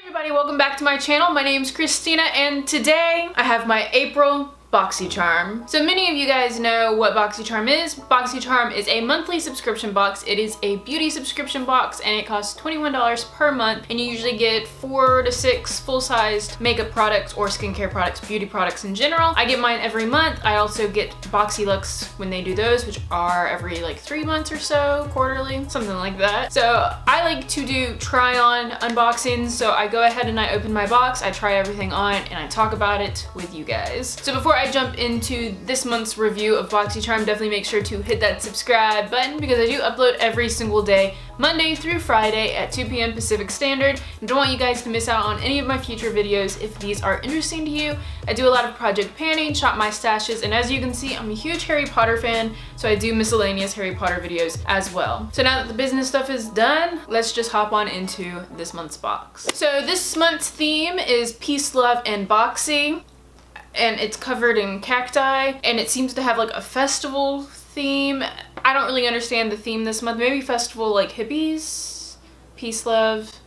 Everybody, welcome back to my channel. My name's Christina and today I have my April Boxycharm. So many of you guys know what Boxycharm is. Boxycharm is a monthly subscription box. It is a beauty subscription box and it costs $21 per month, and you usually get 4 to 6 full-sized makeup products or skincare products, beauty products in general. I get mine every month. I also get Boxylux when they do those, which are every like 3 months or so, quarterly, something like that. So I like to do try-on unboxings, so I go ahead and I open my box, I try everything on, and I talk about it with you guys. So before I jump into this month's review of Boxycharm, definitely make sure to hit that subscribe button because I do upload every single day, Monday through Friday at 2 p.m. Pacific Standard. And don't want you guys to miss out on any of my future videos if these are interesting to you. I do a lot of project panning, shop my stashes, and as you can see, I'm a huge Harry Potter fan, so I do miscellaneous Harry Potter videos as well. So now that the business stuff is done, let's just hop on into this month's box. So this month's theme is Peace, Love, and Boxy. And it's covered in cacti, and it seems to have like a festival theme. I don't really understand the theme this month. Maybe festival like hippies, peace, love,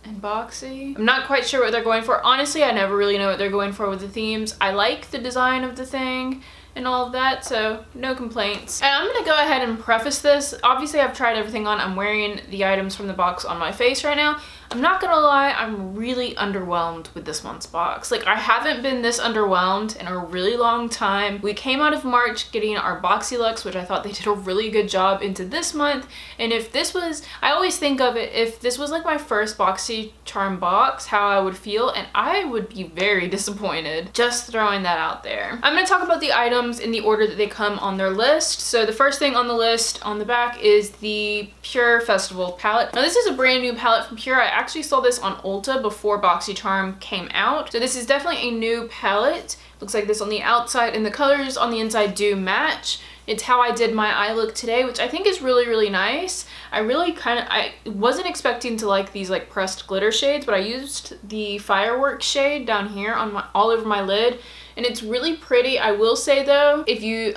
and boxy. I'm not quite sure what they're going for. Honestly, I never really know what they're going for with the themes. I like the design of the thing and all of that, so no complaints. And I'm gonna go ahead and preface this. Obviously, I've tried everything on. I'm wearing the items from the box on my face right now. I'm not gonna lie, I'm really underwhelmed with this month's box. Like, I haven't been this underwhelmed in a really long time. We came out of March getting our Boxylux, which I thought they did a really good job, into this month. And if this was, I always think of it, if this was like my first Boxycharm box, how I would feel, and I would be very disappointed. Just throwing that out there. I'm gonna talk about the items in the order that they come on their list. So the first thing on the list on the back is the Pure Festival palette. Now this is a brand new palette from Pure. I actually saw this on Ulta before Boxycharm came out. So this is definitely a new palette. Looks like this on the outside, and the colors on the inside do match. It's how I did my eye look today, which I think is really, really nice. I wasn't expecting to like these like pressed glitter shades, but I used the fireworks shade down here on all over my lid, and it's really pretty. I will say though,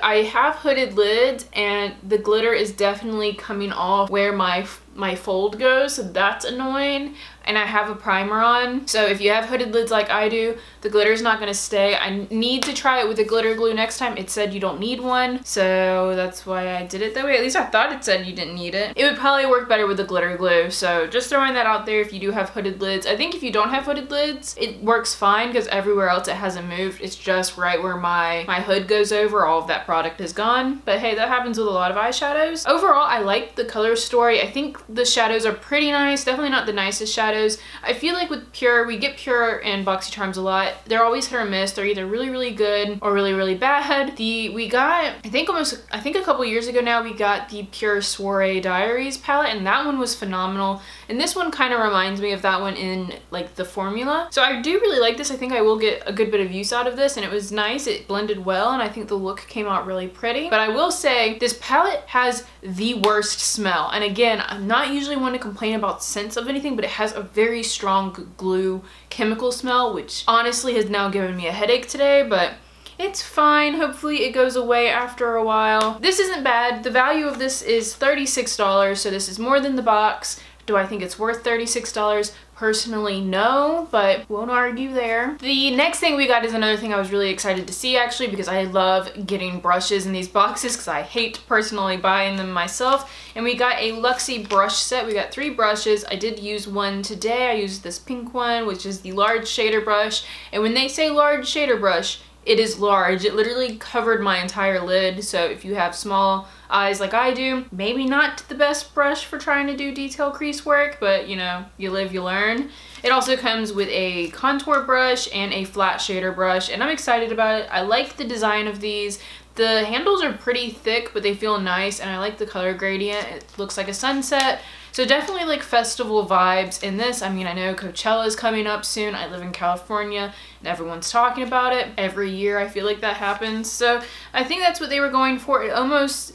I have hooded lids and the glitter is definitely coming off where my fold goes, so that's annoying. And I have a primer on, so if you have hooded lids like I do, the glitter's not gonna stay. I need to try it with a glitter glue next time. It said you don't need one, so that's why I did it that way. At least I thought it said you didn't need it. It would probably work better with the glitter glue, so just throwing that out there if you do have hooded lids. I think if you don't have hooded lids, it works fine because everywhere else it hasn't moved. It's just right where my hood goes over, all of that product is gone. But hey, that happens with a lot of eyeshadows. Overall, I like the color story. I think the shadows are pretty nice. Definitely not the nicest shadows. I feel like with Pure, we get Pure and Boxycharms a lot. They're always hit or miss. They're either really, really good or really, really bad. We got, I think a couple years ago now, we got the Pure Soiree Diaries palette, and that one was phenomenal. And this one kind of reminds me of that one in like the formula. So I do really like this. I think I will get a good bit of use out of this, and it was nice. It blended well, and I think the look came out really pretty. But I will say this palette has the worst smell. And again, I'm not usually one to complain about scents of anything, but it has a very strong glue chemical smell, which honestly has now given me a headache today, but it's fine. Hopefully it goes away after a while. This isn't bad. The value of this is $36, so this is more than the box. Do I think it's worth $36? Personally, no, but won't argue there. The next thing we got is another thing I was really excited to see, actually, because I love getting brushes in these boxes because I hate personally buying them myself. And we got a Luxie brush set. We got 3 brushes. I did use one today. I used this pink one, which is the large shader brush. And when they say large shader brush, it is large. It literally covered my entire lid, so if you have small eyes like I do, maybe not the best brush for trying to do detail crease work, but you know, you live, you learn. It also comes with a contour brush and a flat shader brush, and I'm excited about it. I like the design of these. The handles are pretty thick, but they feel nice, and I like the color gradient. It looks like a sunset. So definitely like festival vibes in this. I mean, I know Coachella is coming up soon. I live in California and everyone's talking about it. Every year I feel like that happens. So I think that's what they were going for. It almost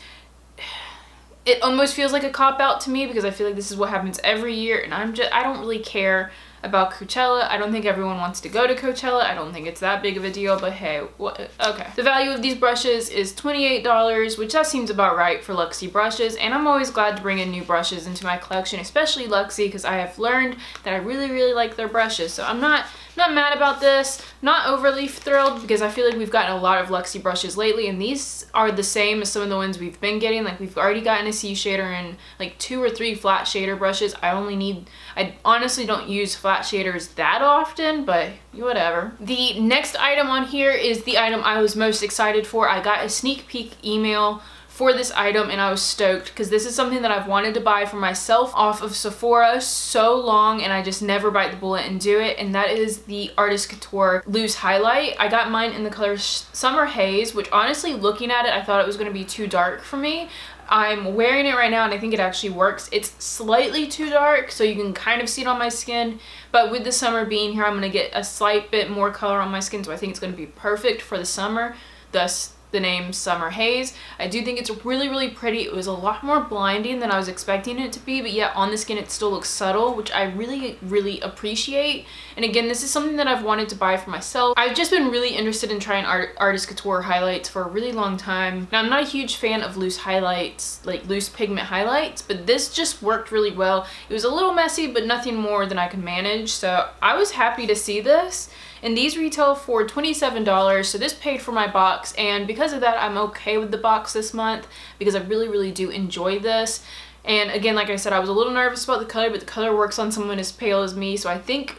feels like a cop-out to me because I feel like this is what happens every year, and I don't really care about Coachella. I don't think everyone wants to go to Coachella. I don't think it's that big of a deal, but hey, what? Okay. The value of these brushes is $28, which that seems about right for Luxie brushes, and I'm always glad to bring in new brushes into my collection, especially Luxie, because I have learned that I really like their brushes. So I'm not mad about this, not overly thrilled, because I feel like we've gotten a lot of Luxie brushes lately, and these are the same as some of the ones we've been getting. Like, we've already gotten a C shader and like 2 or 3 flat shader brushes. I honestly don't use flat shaders that often, but whatever. The next item on here is the item I was most excited for. I got a sneak peek email for this item and I was stoked because this is something that I've wanted to buy for myself off of Sephora so long, and I just never bite the bullet and do it, and that is the Artist Couture Loose Highlight. I got mine in the color Summer Haze, which honestly, looking at it, I thought it was going to be too dark for me. I'm wearing it right now and I think it actually works. It's slightly too dark, so you can kind of see it on my skin, but with the summer being here, I'm going to get a slight bit more color on my skin, so I think it's going to be perfect for the summer, thus the name Summer Haze. I do think it's really pretty. It was a lot more blinding than I was expecting it to be, but yet on the skin it still looks subtle, which I really appreciate. And again, this is something that I've wanted to buy for myself. I've just been really interested in trying Artist Couture highlights for a really long time. Now, I'm not a huge fan of loose highlights, like loose pigment highlights, but this just worked really well. It was a little messy, but nothing more than I could manage, so I was happy to see this. And these retail for $27, so this paid for my box, and because of that, I'm okay with the box this month because I really do enjoy this. And again, like I said, I was a little nervous about the color, but the color works on someone as pale as me, so I think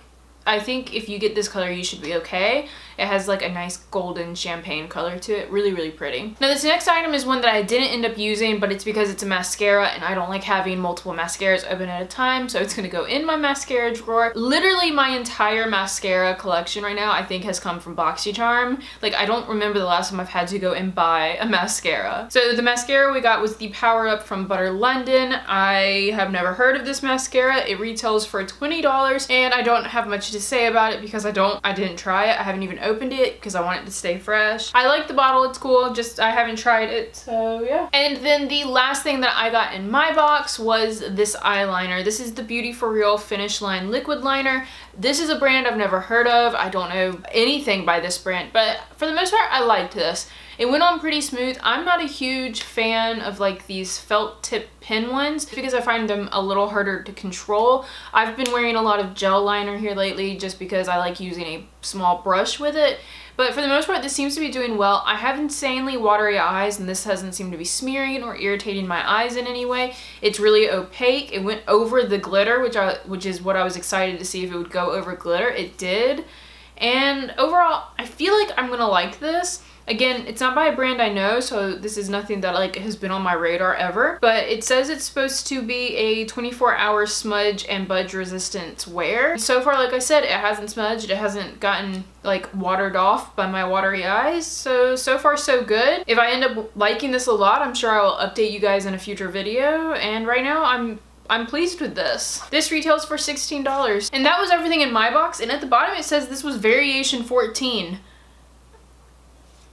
if you get this color, you should be okay. It has like a nice golden champagne color to it. Really pretty. Now, this next item is one that I didn't end up using, but it's because it's a mascara and I don't like having multiple mascaras open at a time, so it's gonna go in my mascara drawer. Literally my entire mascara collection right now, I think, has come from Boxycharm. Like, I don't remember the last time I've had to go and buy a mascara. So the mascara we got was the Power Up from Butter London. I have never heard of this mascara. It retails for $20, and I don't have much to say about it because I didn't try it. I haven't even opened it because I want it to stay fresh. I like the bottle, it's cool, just I haven't tried it, so yeah. And then the last thing that I got in my box was this eyeliner. This is the Beauty For Real Finish Line Liquid Liner. This is a brand I've never heard of. I don't know anything by this brand, but for the most part, I liked this. It went on pretty smooth. I'm not a huge fan of like these felt tip pen ones because I find them a little harder to control. I've been wearing a lot of gel liner here lately just because I like using a small brush with it. But for the most part, this seems to be doing well. I have insanely watery eyes, and this doesn't seem to be smearing or irritating my eyes in any way. It's really opaque. It went over the glitter, which is what I was excited to see if it would go over glitter. It did. And overall, I feel like I'm gonna like this. Again, it's not by a brand I know, so this is nothing that like has been on my radar ever, but it says it's supposed to be a 24-hour smudge and budge resistant wear. So far, like I said, it hasn't smudged, it hasn't gotten like watered off by my watery eyes, so far so good. If I end up liking this a lot, I'm sure I will update you guys in a future video, and right now I'm pleased with this. This retails for $16. And that was everything in my box, and at the bottom it says this was variation 14.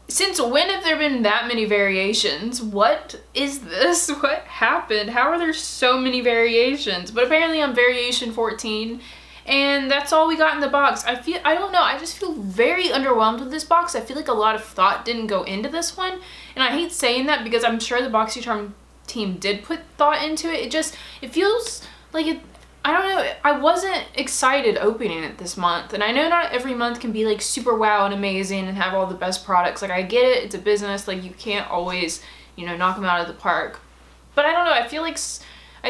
Since when have there been that many variations? What is this? What happened? How are there so many variations? But apparently I'm variation 14, and that's all we got in the box. I don't know, I just feel very underwhelmed with this box. I feel like a lot of thought didn't go into this one, and I hate saying that because I'm sure the Boxycharm team did put thought into it. It feels like I don't know, I wasn't excited opening it this month, and I know not every month can be like super wow and amazing and have all the best products. Like, I get it, it's a business, like you can't always, you know, knock them out of the park. But I don't know, I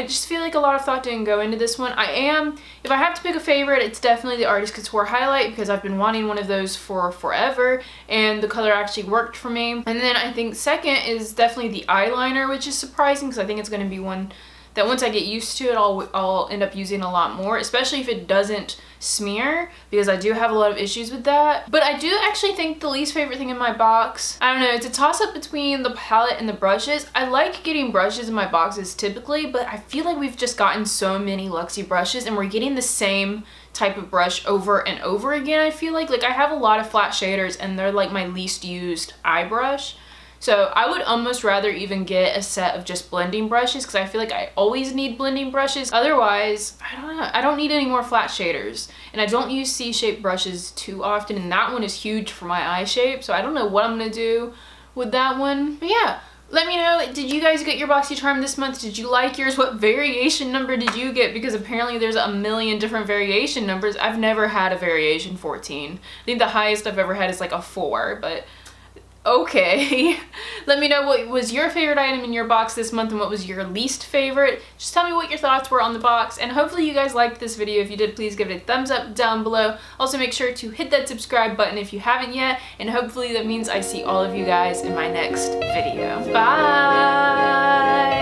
just feel like a lot of thought didn't go into this one. If I have to pick a favorite, it's definitely the Artist Couture Highlight because I've been wanting one of those for forever, and the color actually worked for me. And then I think second is definitely the eyeliner, which is surprising because I think it's going to be one that once I get used to it, I'll end up using a lot more, especially if it doesn't smear, because I do have a lot of issues with that. But I do actually think the least favorite thing in my box, I don't know, it's a toss-up between the palette and the brushes. I like getting brushes in my boxes typically, but I feel like we've just gotten so many Luxie brushes and we're getting the same type of brush over and over again. I feel like I have a lot of flat shaders and they're like my least used eye brush. So I would almost rather even get a set of just blending brushes because I feel like I always need blending brushes. Otherwise, I don't know, I don't need any more flat shaders. And I don't use C-shaped brushes too often, and that one is huge for my eye shape, so I don't know what I'm gonna do with that one. But yeah, let me know, did you guys get your Boxycharm this month? Did you like yours? What variation number did you get? Because apparently there's a million different variation numbers. I've never had a variation 14. I think the highest I've ever had is like a 4, but okay. Let me know what was your favorite item in your box this month and what was your least favorite. Just tell me what your thoughts were on the box, and hopefully you guys liked this video. If you did, please give it a thumbs up down below. Also make sure to hit that subscribe button if you haven't yet, and hopefully that means I see all of you guys in my next video. Bye!